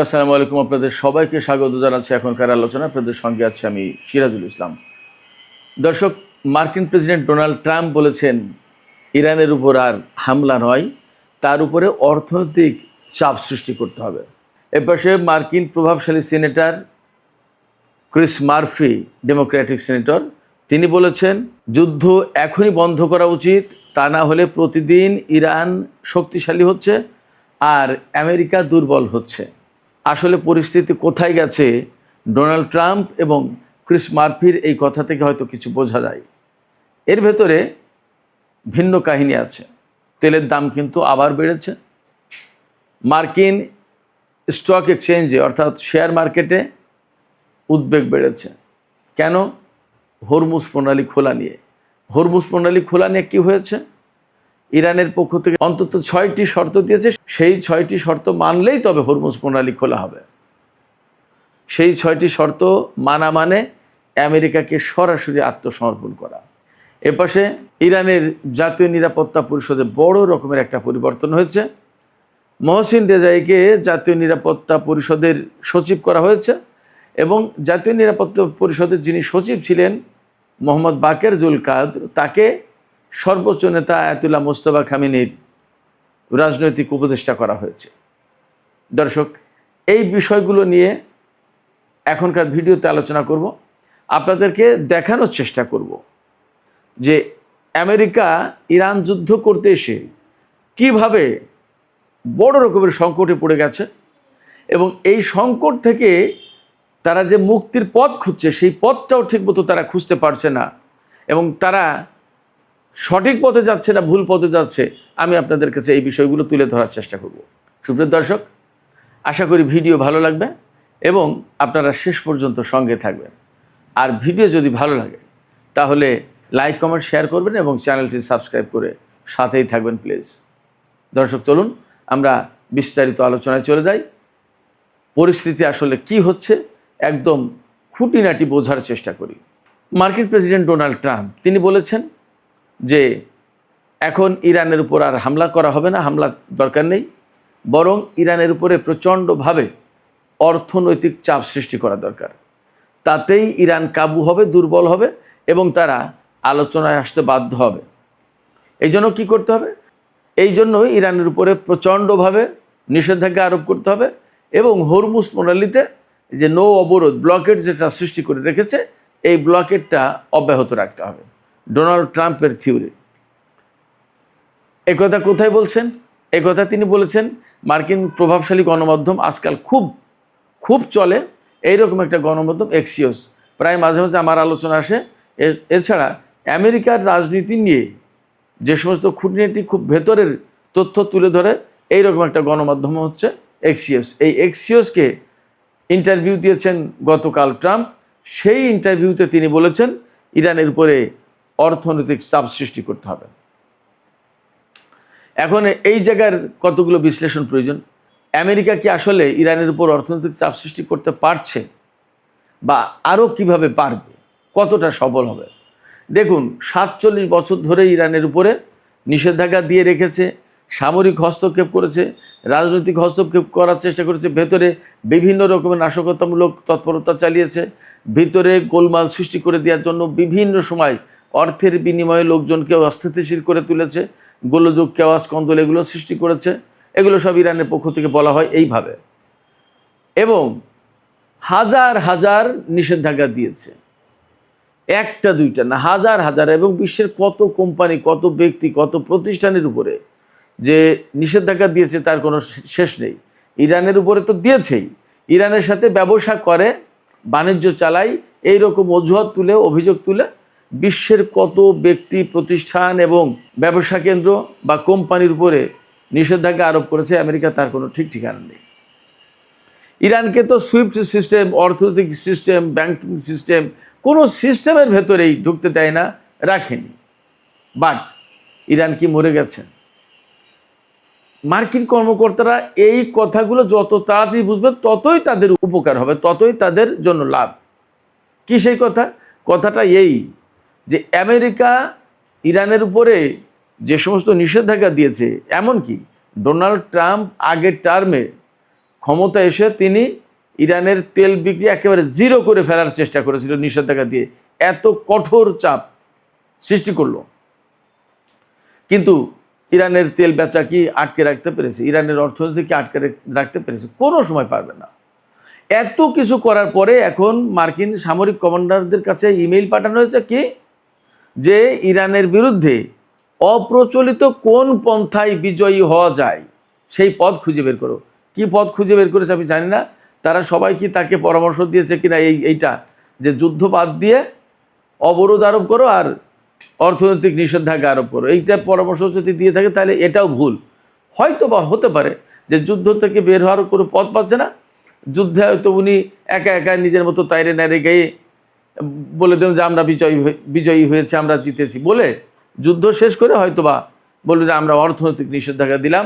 আসসালামু আলাইকুম, আপনাদের সবাইকে স্বাগত জানাচ্ছি এখনকার আলোচনা। আপনাদের সঙ্গে আছি আমি সিরাজুল ইসলাম। দর্শক, মার্কিন প্রেসিডেন্ট ডোনাল্ড ট্রাম্প বলেছেন ইরানের উপর আর হামলা নয়, তার উপরে অর্থনৈতিক চাপ সৃষ্টি করতে হবে। এপাশে মার্কিন প্রভাবশালী senator Chris Murphy, Democratic senator, তিনি বলেছেন যুদ্ধ এখনই বন্ধ করা উচিত, তা না হলে প্রতিদিন ইরান শক্তিশালী হচ্ছে আর আমেরিকা দুর্বল হচ্ছে। আসলে পরিস্থিতি কোথায় গেছে, ডোনাল্ড ট্রাম্প এবং ক্রিস মার্ফির এই কথা থেকে হয়তো কিছু বোঝা যায়। এর ভেতরে ভিন্ন কাহিনী আছে। তেলের দাম কিন্তু আবার বেড়েছে। মার্কিন স্টক এক্সচেঞ্জে অর্থাৎ শেয়ার মার্কেটে উদ্বেগ বেড়েছে। কেন? হরমুজ প্রণালী খোলা নিয়ে। হরমুজ প্রণালী খোলা নিয়ে কী হয়েছে? ইরানের পক্ষ থেকে অন্তত 6টি শর্ত দিয়েছে, সেই 6টি শর্ত মানলেই তবে হরমুজ প্রণালী খোলা হবে। সেই 6টি শর্ত মানা মানে আমেরিকাকে সরাসরি আত্মসমর্পণ করা। এপাশে ইরানের জাতীয় নিরাপত্তা পরিষদে বড় রকমের একটা পরিবর্তন হয়েছে। মহসিন রেজাইকে জাতীয় নিরাপত্তা পরিষদের সচিব করা হয়েছে এবং জাতীয় নিরাপত্তা পরিষদের যিনি সচিব ছিলেন মোহাম্মদ বাকের জুলকাদর, তাকে সর্বোচ্চ নেতা আয়াতুল্লাহ মোস্তফা খামেনির রাজনৈতিক উপদেষ্টা করা হয়েছে। দর্শক, এই বিষয়গুলো নিয়ে এখনকার ভিডিওতে আলোচনা করব। আপনাদেরকে দেখানোর চেষ্টা করব যে আমেরিকা ইরান যুদ্ধ করতে এসে কিভাবে বড় রকমের সংকটে পড়ে গেছে এবং এই সংকট থেকে তারা যে মুক্তির পথ খুঁজছে সেই পথটাও ঠিকমতো তারা খুঁজতে পারছে না এবং তারা সঠিক পথে যাচ্ছে না ভুল পথে যাচ্ছে। আমি আপনাদের কাছে এই বিষয়গুলো তুলে ধরার চেষ্টা করব। সুপ্রিয় দর্শক, আশা করি ভিডিও ভালো লাগবে এবং আপনারা শেষ পর্যন্ত সঙ্গে থাকবেন। আর ভিডিও যদি ভালো লাগে তাহলে লাইক, কমেন্ট, শেয়ার করবেন এবং চ্যানেলটি সাবস্ক্রাইব করে সাথেই থাকবেন প্লিজ। দর্শক, চলুন আমরা বিস্তারিত আলোচনায় চলে যাই। পরিস্থিতি আসলে কি হচ্ছে একদম খুঁটিনাটি বোঝার চেষ্টা করি। মার্কিন প্রেসিডেন্ট ডোনাল্ড ট্রাম্প তিনি বলেছেন যে এখন ইরানের উপর আর হামলা করা হবে না, হামলা দরকার নেই, বরং ইরানের উপরে প্রচণ্ডভাবে অর্থনৈতিক চাপ সৃষ্টি করা দরকার। তাতেই ইরান কাবু হবে, দুর্বল হবে এবং তারা আলোচনায় আসতে বাধ্য হবে। এই জন্য কী করতে হবে? এই জন্যই ইরানের উপরে প্রচণ্ডভাবে নিষেধাজ্ঞা আরোপ করতে হবে এবং হরমুজ প্রণালীতে যে নৌ অবরোধ, ব্লকেট যেটা সৃষ্টি করে রেখেছে, এই ব্লকেটটা অব্যাহত রাখতে হবে। ডোনাল্ড ট্রাম্পের থিওরি। একথা কোথায় বলছেন? একথা তিনি বলেছেন মার্কিন প্রভাবশালী গণমাধ্যম আজকাল খুব চলে এইরকম একটা গণমাধ্যম এক্সিওস, প্রায় মাঝে মাঝে আমার আলোচনা আসে। এছাড়া আমেরিকার রাজনীতি নিয়ে যে সমস্ত খুঁটিনাটি খুব ভেতরের তথ্য তুলে ধরে এইরকম একটা গণমাধ্যম হচ্ছে এক্সিওস। এই এক্সিওসকে ইন্টারভিউ দিয়েছেন গতকাল ট্রাম্প। সেই ইন্টারভিউতে তিনি বলেছেন ইরানের উপরে অর্থনৈতিক চাপ সৃষ্টি করতে হবে। এখন এই জায়গার কতগুলো বিশ্লেষণ প্রয়োজন। আমেরিকা কি আসলে ইরানের উপর অর্থনৈতিক চাপ সৃষ্টি করতে পারছে বা আরও কিভাবে পারবে, কতটা সফল হবে? দেখুন, 47 বছর ধরে ইরানের উপরে নিষেধাজ্ঞা দিয়ে রেখেছে, সামরিক হস্তক্ষেপ করেছে, রাজনৈতিক হস্তক্ষেপ করার চেষ্টা করেছে, ভেতরে বিভিন্ন রকমের নাশকতামূলক তৎপরতা চালিয়েছে, ভিতরে গোলমাল সৃষ্টি করে দেওয়ার জন্য বিভিন্ন সময় অর্থের বিনিময়ে লোকজনকে অস্থিতিশীল করে তুলেছে, গোলযোগ, কেওয়াস, কন্দল এগুলো সৃষ্টি করেছে। এগুলো সব ইরানের পক্ষ থেকে বলা হয় এইভাবে। এবং হাজার হাজার নিষেধাজ্ঞা দিয়েছে, একটা দুইটা না, হাজার হাজার, এবং বিশ্বের কত কোম্পানি, কত ব্যক্তি, কত প্রতিষ্ঠানের উপরে যে নিষেধাজ্ঞা দিয়েছে তার কোনো শেষ নেই। ইরানের উপরে তো দিয়েছেই, ইরানের সাথে ব্যবসা করে, বাণিজ্য চালায়, এইরকম অজুহাত তুলে, অভিযোগ তুলে বিশ্বের কত ব্যক্তি, প্রতিষ্ঠান এবং ব্যবসা কেন্দ্র বা কোম্পানির উপরে নিষেধাজ্ঞা আরোপ করেছে আমেরিকা, তার কোনো ঠিক ঠিকানা নেই। ইরানকে তো সুইফট সিস্টেম, অর্থনৈতিক সিস্টেম, ব্যাংকিং সিস্টেম, কোনো সিস্টেমের ভেতরেই ঢুকতে দেয় না, রাখেনি। বাট ইরান কি মরে গেছে? মার্কিন কর্মকর্তারা এই কথাগুলো যত তাড়াতাড়ি বুঝবে ততই তাদের উপকার হবে, ততই তাদের জন্য লাভ। কি সেই কথা? কথাটা এই যে আমেরিকা ইরানের উপরে যে সমস্ত নিষেধাজ্ঞা দিয়েছে, এমনকি ডোনাল্ড ট্রাম্প আগের টার্মে ক্ষমতা এসে তিনি ইরানের তেল বিক্রি একেবারে জিরো করে ফেলার চেষ্টা করেছিল নিষেধাজ্ঞা দিয়ে, এত কঠোর চাপ সৃষ্টি করলো। কিন্তু ইরানের তেল বেচা কি আটকে রাখতে পেরেছে? ইরানের অর্থনীতি কি আটকে রাখতে পেরেছে? কোনো সময় পারবে না। এত কিছু করার পরে এখন মার্কিন সামরিক কমান্ডারদের কাছে ইমেইল পাঠানো হয়েছে কি, যে ইরানের বিরুদ্ধে অপ্রচলিত কোন পন্থায় বিজয়ী হওয়া যায় সেই পথ খুঁজে বের করো। কি পথ খুঁজে বের করেছে আমি জানি না। তারা সবাই কি তাকে পরামর্শ দিয়েছে কিনা এইটা যে যুদ্ধ বাদ দিয়ে অবরোধ আরোপ করো আর অর্থনৈতিক নিষেধাজ্ঞা আরোপ করো, এইটা পরামর্শ যদি দিয়ে থাকে তাহলে এটাও ভুল। হয়তো বা হতে পারে যে যুদ্ধ থেকে বের হওয়ার কোনো পথ পাচ্ছে না, যুদ্ধে হয়তো উনি একা একা নিজের মতো তাইরে নাইরে গিয়ে বলে দেন যে আমরা বিজয়ী হয়েছে, আমরা জিতেছি বলে যুদ্ধ শেষ করে হয়তো বা বলবে যে আমরা অর্থনৈতিক নিষেধাজ্ঞা দিলাম,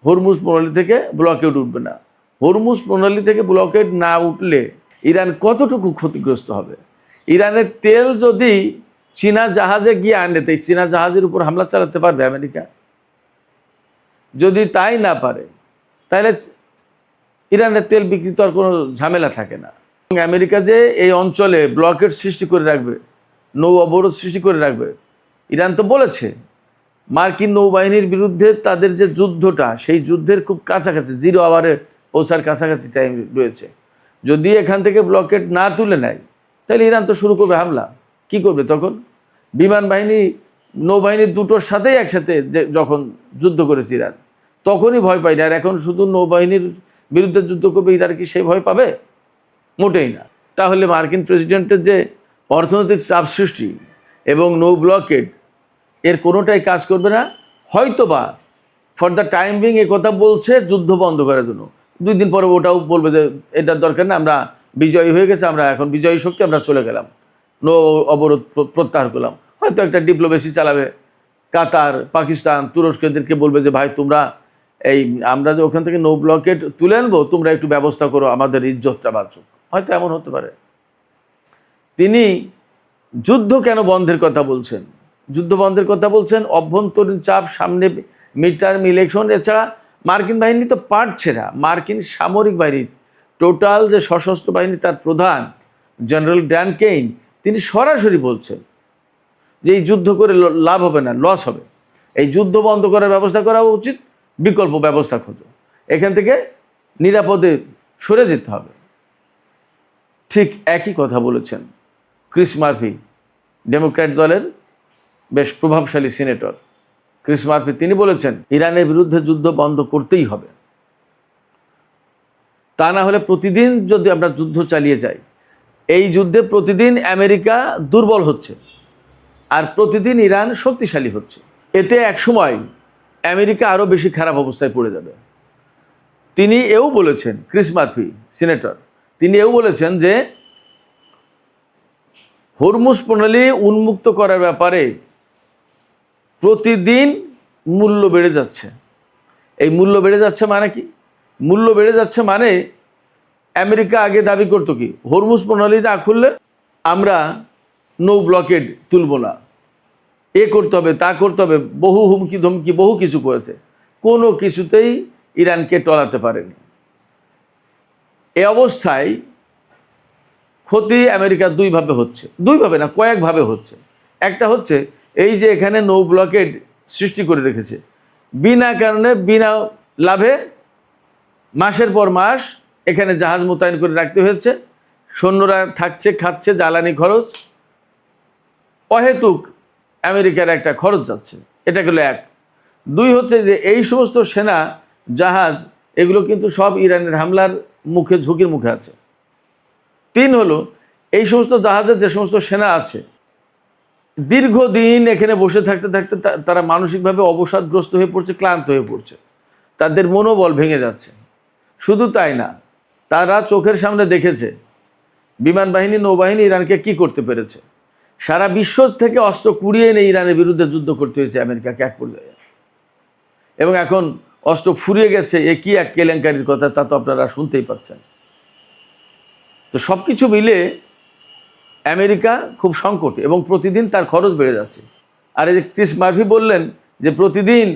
হরমুজ প্রণালী থেকে ব্লকেড উঠবে না। হরমুজ প্রণালী থেকে ব্লকেড না উঠলে ইরান কতটুকু ক্ষতিগ্রস্ত হবে? ইরানের তেল যদি চীনা জাহাজে গিয়ে আনে, তাই চীনা জাহাজের উপর হামলা চালাতে পারবে আমেরিকা? যদি তাই না পারে তাহলে ইরানের তেল বিক্রি তো আর কোনো ঝামেলা থাকে না। আমেরিকা যে এই অঞ্চলে ব্লকেড সৃষ্টি করে রাখবে, নৌ অবরোধ সৃষ্টি করে রাখবে, ইরান তো বলেছে মার্কিন নৌবাহিনীর বিরুদ্ধে তাদের যে যুদ্ধটা, সেই যুদ্ধের খুব কাছাকাছি, 0 আওয়ারে পৌঁছার কাছাকাছি টাইম রয়েছে। যদি এখান থেকে ব্লকেড না তুলে নেয় তাহলে ইরান তো শুরু করবে হামলা। কি করবে তখন? বিমান বাহিনী নৌবাহিনী দুটোর সাথেই একসাথে যখন যুদ্ধ করেছে ইরান, তখনই ভয় পায় না। আর এখন শুধু নৌবাহিনীর বিরুদ্ধে যুদ্ধ করবে, ইরান কি সেই ভয় পাবে? মোটেই না। তাহলে মার্কিন প্রেসিডেন্টের যে অর্থনৈতিক চাপ সৃষ্টি এবং নৌ ব্লকেড, এর কোনোটাই কাজ করবে না। হয়তোবা for the time being a কথা বলছে যুদ্ধ বন্ধ করার জন্য, 2 দিন পরে ওটাও বলবে যে এটার দরকার না, আমরা বিজয়ী হয়ে গেছে, আমরা এখন বিজয়ী শক্তি, আমরা চলে গেলাম, নৌ অবরোধ প্রত্যাহার করলাম। হয়তো একটা ডিপ্লোমেসি চালাবে, কাতার, পাকিস্তান, তুরস্ক এদেরকে বলবে যে ভাই তোমরা আমরা যে ওখান থেকে নৌ ব্লকেড তুলে আনবো, তোমরা একটু ব্যবস্থা করো, আমাদের ইজ্জতটা বাঁচুক। হয়তো এমন হতে পারে। তিনি যুদ্ধ কেন বন্ধের কথা বলছেন? যুদ্ধ বন্ধের কথা বলছেন অভ্যন্তরীণ চাপ, সামনে মিড টার্ম ইলেকশন, এছাড়া মার্কিন বাহিনী তো পারছে না। মার্কিন সামরিক বাহিনীর টোটাল যে সশস্ত্র বাহিনী, তার প্রধান জেনারেল ড্যান কেইন তিনি সরাসরি বলছেন যে এই যুদ্ধ করে লাভ হবে না, লস হবে, এই যুদ্ধ বন্ধ করার ব্যবস্থা করা উচিত, বিকল্প ব্যবস্থা খোঁজো, এখান থেকে নিরাপদে সরে যেতে হবে। ঠিক একই কথা বলেছেন ক্রিস মার্ফি, ডেমোক্র্যাট দলের বেশ প্রভাবশালী সিনেটর ক্রিস মার্ফি। তিনি বলেছেন ইরানের বিরুদ্ধে যুদ্ধ বন্ধ করতেই হবে, তা না হলে প্রতিদিন যদি আমরা যুদ্ধ চালিয়ে যাই, এই যুদ্ধে প্রতিদিন আমেরিকা দুর্বল হচ্ছে আর প্রতিদিন ইরান শক্তিশালী হচ্ছে, এতে একসময় আমেরিকা আরও বেশি খারাপ অবস্থায় পড়ে যাবে। তিনি এও বলেছেন, ক্রিস মার্ফি সিনেটর, তিনি এও বলেছেন যে হরমুজ প্রণালী উন্মুক্ত করার ব্যাপারে প্রতিদিন মূল্য বেড়ে যাচ্ছে। এই মূল্য বেড়ে যাচ্ছে মানে কি? মূল্য বেড়ে যাচ্ছে মানে আমেরিকা আগে দাবি করতো কি, হরমুজ প্রণালী না খুললে আমরা নৌ ব্লকেড তুলব না, এ করতে হবে, তা করতে হবে, বহু হুমকি ধমকি, বহু কিছু করেছে, কোনো কিছুতেই ইরানকে টলাতে পারেনি। এ অবস্থায় ক্ষতি আমেরিকা দুইভাবে হচ্ছে, দুইভাবে না কয়েকভাবে হচ্ছে। একটা হচ্ছে এই যে এখানে নৌ ব্লকেড সৃষ্টি করে রেখেছে, বিনা কারণে বিনা লাভে মাসের পর মাস এখানে জাহাজ মোতায়েন করে রাখতে হয়েছে, সৈন্যরা থাকছে, খাচ্ছে, জ্বালানি খরচ, অহেতুক আমেরিকার একটা খরচ যাচ্ছে। এটা গেল এক। 2 হচ্ছে যে এই সমস্ত সেনা জাহাজ এগুলো কিন্তু সব ইরানের হামলার মুখে, ঝুঁকির মুখে আছে। 3 হলো এই সমস্ত জাহাজের যে সমস্ত সেনা আছে, দীর্ঘদিন এখানে বসে থাকতে থাকতে তারা মানসিকভাবে অবসাদগ্রস্ত হয়ে পড়ছে, ক্লান্ত হয়ে পড়ছে, তাদের মনোবল ভেঙে যাচ্ছে। শুধু তাই না, তারা চোখের সামনে দেখেছে বিমান বাহিনী, নৌবাহিনী ইরানকে কি করতে পেরেছে। সারা বিশ্ব থেকে অস্ত্র কুড়িয়ে এনে ইরানের বিরুদ্ধে যুদ্ধ করতে হয়েছে আমেরিকাকে এক পর্যায়ে, এবং এখন অস্ত্র ফুরিয়ে গেছে। এ কি এক কেলেঙ্কারির কথা, তা তো আপনারা শুনতেই পাচ্ছেন। তো সব কিছু মিলে আমেরিকা খুব সংকটে এবং প্রতিদিন তার খরচ বেড়ে যাচ্ছে। আর এই যে ক্রিস মার্ফি বললেন যে প্রতিদিন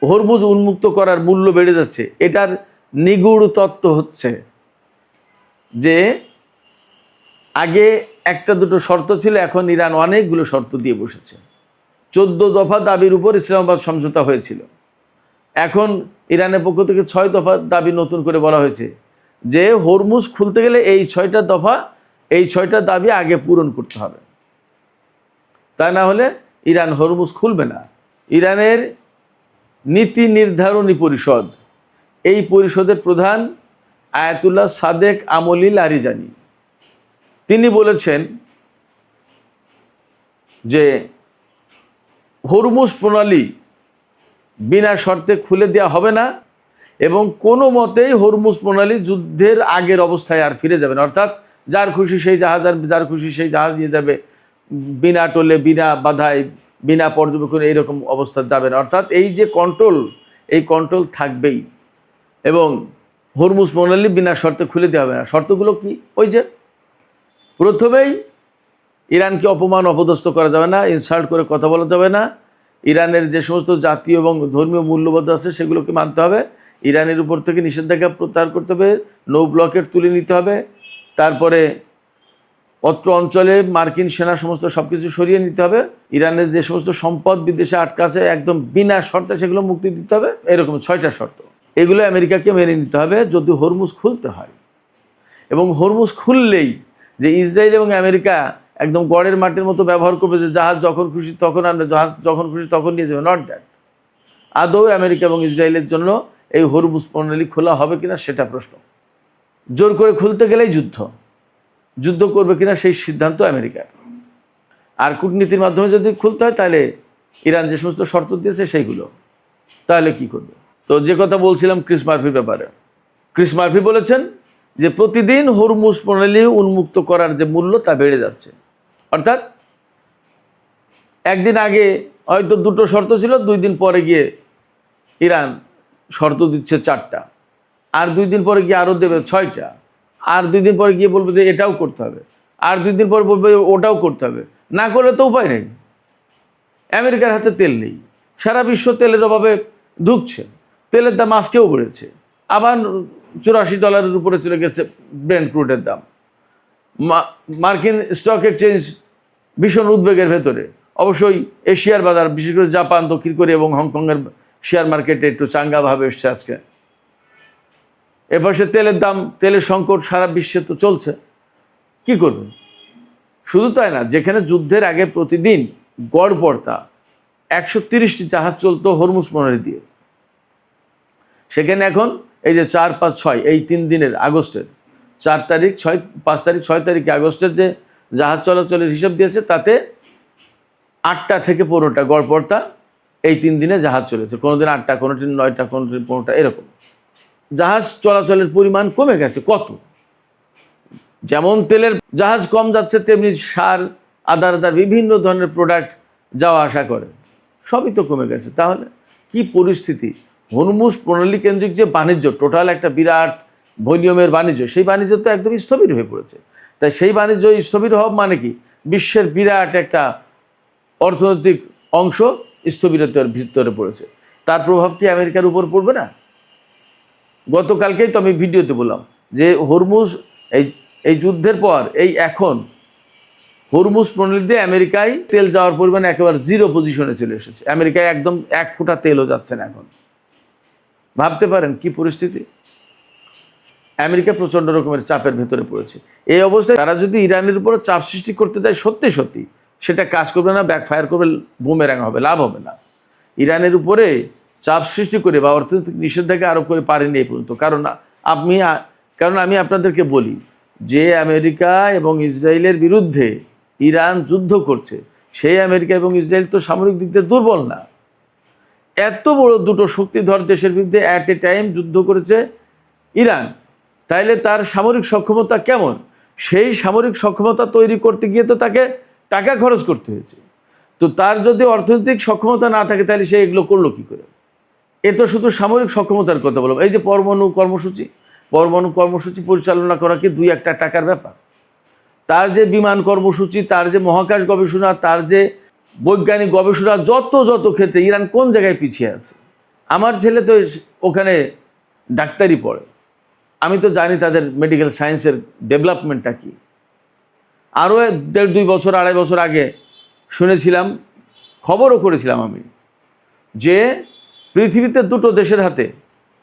হরমুজ উন্মুক্ত করার মূল্য বেড়ে যাচ্ছে, এটার নিগূঢ় তত্ত্ব হচ্ছে যে আগে একটা দুটো শর্ত ছিল, এখন ইরান অনেকগুলো শর্ত দিয়ে বসেছে। 14 দফা দাবির উপর ইসলামাবাদ সমঝোতা হয়েছিল, এখন ইরানের পক্ষ থেকে 6 দফা দাবি নতুন করে বলা হয়েছে যে হরমুজ খুলতে গেলে এই 6টা দফা, এই 6টা দাবি আগে পূরণ করতে হবে, তা না হলে ইরান হরমুজ খুলবে না। ইরানের নীতি নির্ধারণী পরিষদ, এই পরিষদের প্রধান আয়াতুল্লাহ সাদেক আমলি লারিজানি, তিনি বলেছেন যে হরমুজ প্রণালী বিনা শর্তে খুলে দেওয়া হবে না এবং কোনো মতেই হরমুজ প্রণালী যুদ্ধের আগের অবস্থায় আর ফিরে যাবে না। অর্থাৎ যার খুশি সেই জাহাজ আর যার খুশি সেই জাহাজ নিয়ে যাবে, বিনা টোলে, বিনা বাধায়, বিনা পর্যবেক্ষণে এইরকম অবস্থা যাবে না। অর্থাৎ এই যে কন্ট্রোল, এই কন্ট্রোল থাকবেই এবং হরমুজ প্রণালী বিনা শর্তে খুলে দেওয়া হবে না। শর্তগুলো কি? ওই যে প্রথমেই ইরানকে অপমান অপদস্থ করা যাবে না, ইনসাল্ট করে কথা বলা যাবে না, ইরানের যে সমস্ত জাতীয় এবং ধর্মীয় মূল্যবোধ আছে সেগুলোকে মানতে হবে, ইরানের উপর থেকে নিষেধাজ্ঞা প্রত্যাহার করতে হবে, নো ব্লকেট তুলে নিতে হবে, তারপরে অত্র অঞ্চলে মার্কিন সেনা সমস্ত সব কিছু সরিয়ে নিতে হবে, ইরানের যে সমস্ত সম্পদ বিদেশে আটকা আছে একদম বিনা শর্তে সেগুলো মুক্তি দিতে হবে। এরকম 6টা শর্ত, এগুলো আমেরিকাকে মেনে নিতে হবে যদি হরমুজ খুলতে হয়। এবং হরমুজ খুললেই যে ইসরায়েল এবং আমেরিকা একদম গড়ের মাটির মতো ব্যবহার করবে, যে জাহাজ যখন খুশি তখন আনবে, জাহাজ যখন খুশি তখন নিয়ে যাবে, নট দ্যাট। আদৌ আমেরিকা এবং ইসরায়েলের জন্য এই হরমুজ প্রণালী খোলা হবে কিনা সেটা প্রশ্ন। জোর করে খুলতে গেলেই যুদ্ধ করবে কিনা সেই সিদ্ধান্ত আমেরিকার। আর কূটনীতির মাধ্যমে যদি খুলতে হয় তাহলে ইরান যে সমস্ত শর্ত দিয়েছে সেইগুলো, তাহলে কি করবে? তো যে কথা বলছিলাম ক্রিস মার্ফির ব্যাপারে, ক্রিস মার্ফি বলেছেন যে প্রতিদিন হরমুজ প্রণালী উন্মুক্ত করার যে মূল্য তা বেড়ে যাচ্ছে। অর্থাৎ একদিন আগে হয়তো 2টো শর্ত ছিল, 2 দিন পরে গিয়ে ইরান শর্ত দিচ্ছে 4টা, আর 2 দিন পরে গিয়ে আরও দেবে 6টা, আর 2 দিন পরে গিয়ে বলবে যে এটাও করতে হবে, আর 2 দিন পরে বলবে ওটাও করতে হবে। না করলে তো উপায় নেই, আমেরিকার হাতে তেল নেই, সারা বিশ্ব তেলের অভাবে ধুঁকছে, তেলের দাম আজকেও বেড়েছে, আবার $84 উপরে চলে গেছে ব্রেন্ট ক্রুডের দাম। মার্কিন স্টক এক্সচেঞ্জ ভীষণ উদ্বেগের ভেতরে। অবশ্যই এশিয়ার বাজার, বিশেষ করে জাপান, দক্ষিণ কোরিয়া এবং হংকংয়ের শেয়ার মার্কেটে একটু চাঙ্গাভাবে এসছে আজকে। এপাশে তেলের দাম, তেলের সংকট সারা বিশ্বে তো চলছে, কি করবে? শুধু তাই না, যেখানে যুদ্ধের আগে প্রতিদিন গড় পড়তা 130টি জাহাজ চলতো হরমুজ প্রণালী দিয়ে, সেখানে এখন এই যে 4, 5, 6 এই 3 দিনের আগস্টের 4 তারিখ, 5 তারিখ, 6 তারিখে আগস্টের যে জাহাজ চলাচলের হিসাব দিয়েছে তাতে 8টা থেকে 15টা গড় পড়তা এই 3 দিনে জাহাজ চলেছে। কোনোদিন 8টা, কোনোদিন 9টা, কোনোদিন 15টা, এরকম জাহাজ চলাচলের পরিমাণ কমে গেছে। কত? যেমন তেলের জাহাজ কম যাচ্ছে, তেমনি সার, আদার বিভিন্ন ধরনের প্রোডাক্ট যাওয়া আসা করে, সবই তো কমে গেছে। তাহলে কি পরিস্থিতি? হরমুজ প্রণালী কেন্দ্রিক যে বাণিজ্য, টোটাল একটা বিরাট ভলিউমের বাণিজ্য, সেই বাণিজ্য তো একদম স্থবির হয়ে পড়েছে। তাই সেই বাণিজ্য স্থবির হওয়া মানে কি? বিশ্বের বিরাট একটা অর্থনৈতিক অংশ স্থবিরতার ভিতরে পড়েছে। তার প্রভাব কি আমেরিকার উপর পড়বে না? গতকালকেই তো আমি ভিডিওতে বললাম যে হরমুজ এই যুদ্ধের পর এখন হরমুজ প্রণালী দিয়ে আমেরিকায় তেল যাওয়ার পরিমাণ একেবারে 0 পজিশনে চলে এসেছে। আমেরিকায় একদম 1 ফোঁটা তেলও যাচ্ছে না এখন। ভাবতে পারেন কি পরিস্থিতি? আমেরিকা প্রচণ্ড রকমের চাপের ভেতরে পড়েছে। এই অবস্থায় তারা যদি ইরানের উপর চাপ সৃষ্টি করতে যায়, সত্যি সত্যি সেটা কাজ করবে না, ব্যাকফায়ার করবে, বুমেরাং হবে, লাভ হবে না। ইরানের উপরে চাপ সৃষ্টি করে বা অর্থনৈতিক নিষেধাজ্ঞা আরোপ করে পারেনি এই পর্যন্ত। কারণ আমি আপনাদেরকে বলি যে আমেরিকা এবং ইসরায়েলের বিরুদ্ধে ইরান যুদ্ধ করছে, সেই আমেরিকা এবং ইসরায়েল তো সামরিক দিক দিয়ে দুর্বল না। এত বড় দুটো শক্তিধর দেশের বিরুদ্ধে অ্যাট এ টাইম যুদ্ধ করেছে ইরান, তাইলে তার সামরিক সক্ষমতা কেমন? সেই সামরিক সক্ষমতা তৈরি করতে গিয়ে তো তাকে টাকা খরচ করতে হয়েছে। তো তার যদি অর্থনৈতিক সক্ষমতা না থাকে তাহলে সে এগুলো করলো কী করে? এ তো শুধু সামরিক সক্ষমতার কথা বললাম। এই যে পরমাণু কর্মসূচি পরিচালনা করা কি 2-1 টাকার ব্যাপার? তার যে বিমান কর্মসূচি, তার যে মহাকাশ গবেষণা, তার যে বৈজ্ঞানিক গবেষণা, যত ক্ষেত্রে ইরান কোন জায়গায় পিছিয়ে আছে। আমার ছেলে তো ওখানে ডাক্তারি পড়ে, আমি তো জানি তাদের মেডিকেল সায়েন্সের ডেভেলপমেন্টটা কী। আরও 1.5-2 বছর 2.5 বছর আগে শুনেছিলাম, খবরও করেছিলাম আমি, যে পৃথিবীতে 2টো দেশের হাতে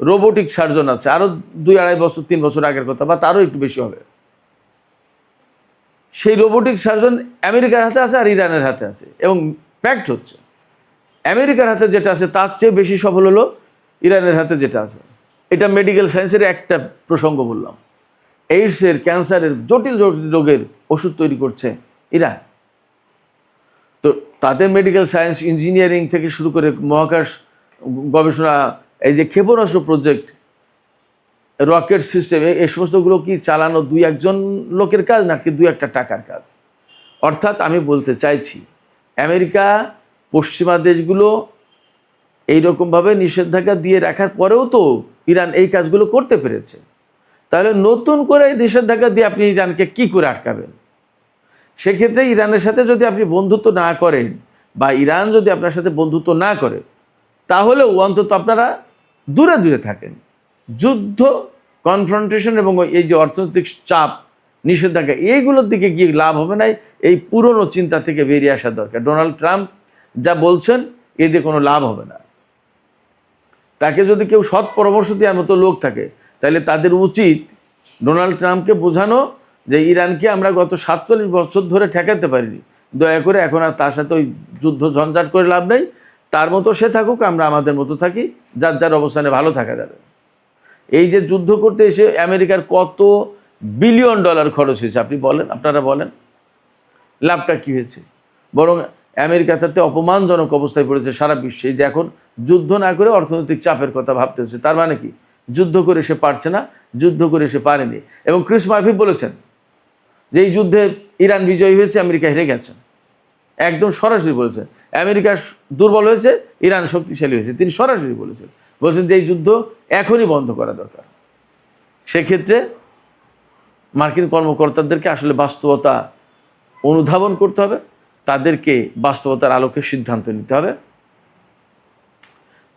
রোবোটিক সার্জন আছে। আরও 2-2.5 বছর 3 বছর আগের কথা, বা তারও একটু বেশি হবে। সেই রোবোটিক সার্জন আমেরিকার হাতে আছে আর ইরানের হাতে আছে। এবং ফ্যাক্ট হচ্ছে, আমেরিকার হাতে যেটা আছে তার চেয়ে বেশি সফল হলো ইরানের হাতে যেটা আছে। এটা মেডিকেল সায়েন্সের একটা প্রসঙ্গ বললাম। এইডসের, ক্যান্সারের, জটিল জটিল রোগের ওষুধ তৈরি করছে ইরান। তো তাদের মেডিকেল সায়েন্স, ইঞ্জিনিয়ারিং থেকে শুরু করে মহাকাশ গবেষণা, এই যে ক্ষেপণাস্ত্র প্রজেক্ট, রকেট সিস্টেম, এই সমস্তগুলো কি চালানো 2-1 লোকের কাজ, নাকি 2-1 টাকার কাজ? অর্থাৎ আমি বলতে চাইছি, আমেরিকা, পশ্চিমা দেশগুলো এইরকমভাবে নিষেধাজ্ঞা দিয়ে রাখার পরেও তো ইরান এই কাজগুলো করতে পেরেছে। তাহলে নতুন করে নিষেধাজ্ঞা দিয়ে আপনি ইরানকে কি করে আটকাবেন? সেক্ষেত্রে ইরানের সাথে যদি আপনি বন্ধুত্ব না করেন, বা ইরান যদি আপনার সাথে বন্ধুত্ব না করে, তাহলেও অন্তত আপনারা দূরে দূরে থাকেন। যুদ্ধ, কনফ্রন্টেশন এবং এই যে অর্থনৈতিক চাপ, নিষেধাজ্ঞা, এইগুলোর দিকে গিয়ে লাভ হবে না। এই পুরনো চিন্তা থেকে বেরিয়ে আসা দরকার। ডোনাল্ড ট্রাম্প যা বলছেন, এতে কোনো লাভ হবে না। তাকে যদি কেউ সৎ পরামর্শ দেওয়ার মতো লোক থাকে, তাহলে তাদের উচিত ডোনাল্ড ট্রাম্পকে বোঝানো যে ইরানকে আমরা গত 47 বছর ধরে ঠেকাতে পারিনি, দয়া করে এখন আর তার সাথে ওই যুদ্ধ ঝঞ্ঝাট করে লাভ নেই। তার মতো সে থাকুক, আমরা আমাদের মতো থাকি, যার যার অবস্থানে ভালো থাকা যাবে। এই যে যুদ্ধ করতে এসে আমেরিকার কত বিলিয়ন ডলার খরচ হয়েছে আপনি বলেন, আপনারা বলেন, লাভটা কী হয়েছে? বরং আমেরিকা তাতে অপমানজনক অবস্থায় পড়েছে সারা বিশ্বে। যে এখন যুদ্ধ না করে অর্থনৈতিক চাপের কথা ভাবতে হচ্ছে। তার মানে কি? যুদ্ধ করে সে পারছে না, যুদ্ধ করে সে পারেনি। এবং ক্রিস মার্ফি বলেছেন যে এই যুদ্ধে ইরান বিজয়ী হয়েছে, আমেরিকা হেরে গেছে। একদম সরাসরি বলেছেন। আমেরিকা দুর্বল হয়েছে, ইরান শক্তিশালী হয়েছে। তিনি সরাসরি বলেছেন যে এই যুদ্ধ এখনই বন্ধ করা দরকার। সেক্ষেত্রে মার্কিন কর্মকর্তাদেরকে আসলে বাস্তবতা অনুধাবন করতে হবে, তাদেরকে বাস্তবতার আলোকে সিদ্ধান্ত নিতে হবে।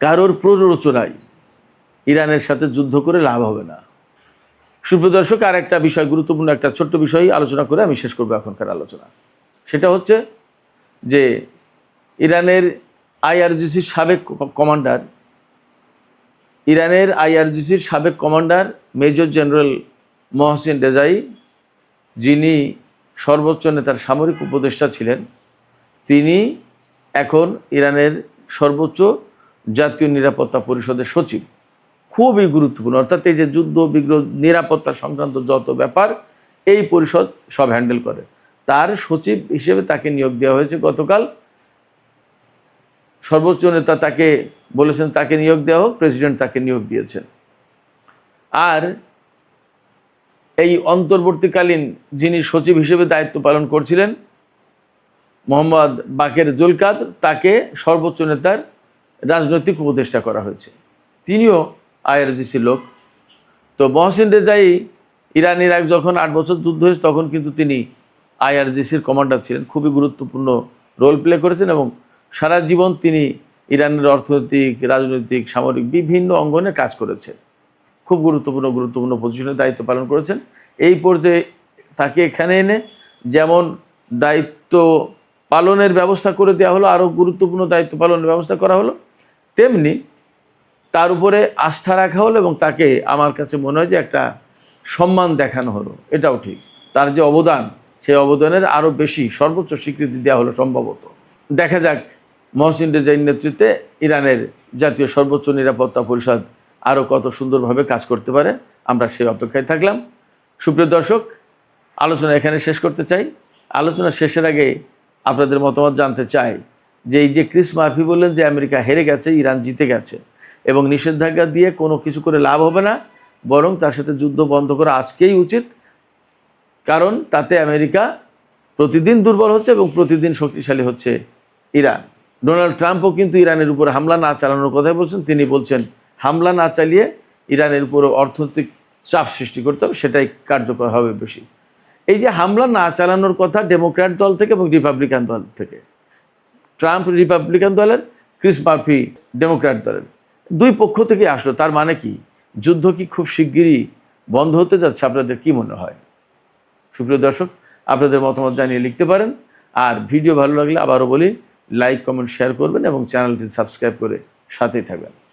কারোর প্ররোচনায় ইরানের সাথে যুদ্ধ করে লাভ হবে না। সুপ্রিয় দর্শক, আর একটা বিষয়, গুরুত্বপূর্ণ একটা ছোট্ট বিষয় আলোচনা করে আমি শেষ করবো এখনকার আলোচনা। সেটা হচ্ছে যে ইরানের আইআরজিসির সাবেক commander major general Mohsin Rezaei, যিনি সর্বোচ্চ নেতার সামরিক উপদেষ্টা ছিলেন, তিনি এখন ইরানের সর্বোচ্চ জাতীয় নিরাপত্তা পরিষদের সচিব। খুবই গুরুত্বপূর্ণ। অর্থাৎ এই যে যুদ্ধ বিগ্রহ, নিরাপত্তা সংক্রান্ত যত ব্যাপার এই পরিষদ সব হ্যান্ডেল করে। তার সচিব হিসেবে তাকে নিয়োগ দেওয়া হয়েছে গতকাল। সর্বোচ্চ নেতা তাকে বলেছেন তাকে নিয়োগ দেওয়া হোক, প্রেসিডেন্ট তাকে নিয়োগ দিয়েছেন। আর এই অন্তর্বর্তীকালীন যিনি সচিব হিসেবে দায়িত্ব পালন করছিলেন, মোহাম্মদ বাকের জুলকাদ, তাকে সর্বোচ্চ নেতার রাজনৈতিক উপদেষ্টা করা হয়েছে। তিনিও আইআরজিসির লোক। তো মহসিন রেজাই, ইরান ইরাক যখন 8 বছর যুদ্ধ হয়েছে, তখন কিন্তু তিনি আইআরজিসির কমান্ডার ছিলেন। খুবই গুরুত্বপূর্ণ রোল প্লে করেছেন এবং সারা জীবন তিনি ইরানের অর্থনৈতিক, রাজনৈতিক, সামরিক বিভিন্ন অঙ্গনে কাজ করেছেন। খুব গুরুত্বপূর্ণ পজিশনে দায়িত্ব পালন করেছেন। এই পর্যায়ে তাকে এখানে এনে যেমন দায়িত্ব পালনের ব্যবস্থা করে দেওয়া হলো, আরও গুরুত্বপূর্ণ দায়িত্ব পালনের ব্যবস্থা করা হলো, তেমনি তার উপরে আস্থা রাখা হলো এবং তাকে, আমার কাছে মনে হয় যে একটা সম্মান দেখানো হলো। এটাও ঠিক, তার যে অবদান, সেই অবদানের আরও বেশি সর্বোচ্চ স্বীকৃতি দেওয়া হলো সম্ভবত। দেখা যাক মহসিন রেজাইর নেতৃত্বে ইরানের জাতীয় সর্বোচ্চ নিরাপত্তা পরিষদ আরও কত সুন্দরভাবে কাজ করতে পারে। আমরা সেই অপেক্ষায় থাকলাম। সুপ্রিয় দর্শক, আলোচনা এখানে শেষ করতে চাই। আলোচনা শেষের আগে আপনাদের মতামত জানতে চাই যে এই যে ক্রিস মার্ফি বললেন যে আমেরিকা হেরে গেছে, ইরান জিতে গেছে এবং নিষেধাজ্ঞা দিয়ে কোনো কিছু করে লাভ হবে না, বরং তার সাথে যুদ্ধ বন্ধ করা আজকেই উচিত। কারণ তাতে আমেরিকা প্রতিদিন দুর্বল হচ্ছে এবং প্রতিদিন শক্তিশালী হচ্ছে ইরান। ডোনাল্ড ট্রাম্পও কিন্তু ইরানের উপর হামলা না চালানোর কথাই বলছেন। তিনি বলছেন হামলা না চালিয়ে ইরানের উপর অর্থনৈতিক চাপ সৃষ্টি করতে হবে, সেটাই কার্যকর হবে বেশি। এই যে হামলা না চালানোর কথা ডেমোক্র্যাট দল থেকে এবং রিপাবলিকান দল থেকে, ট্রাম্প রিপাবলিকান দলের, ক্রিস মার্ফি ডেমোক্র্যাট দলের, দুই পক্ষ থেকে আসলো। তার মানে কি? যুদ্ধ কি খুব শিগগিরই বন্ধ হতে যাচ্ছে? আপনাদের কি মনে হয়? সুপ্রিয় দর্শক, আপনাদের মতামত জানিয়ে লিখতে পারেন। আর ভিডিও ভালো লাগলে আবারও বলি, লাইক, কমেন্ট, শেয়ার করবেন এবং চ্যানেলটি সাবস্ক্রাইব করে সাথেই থাকবেন।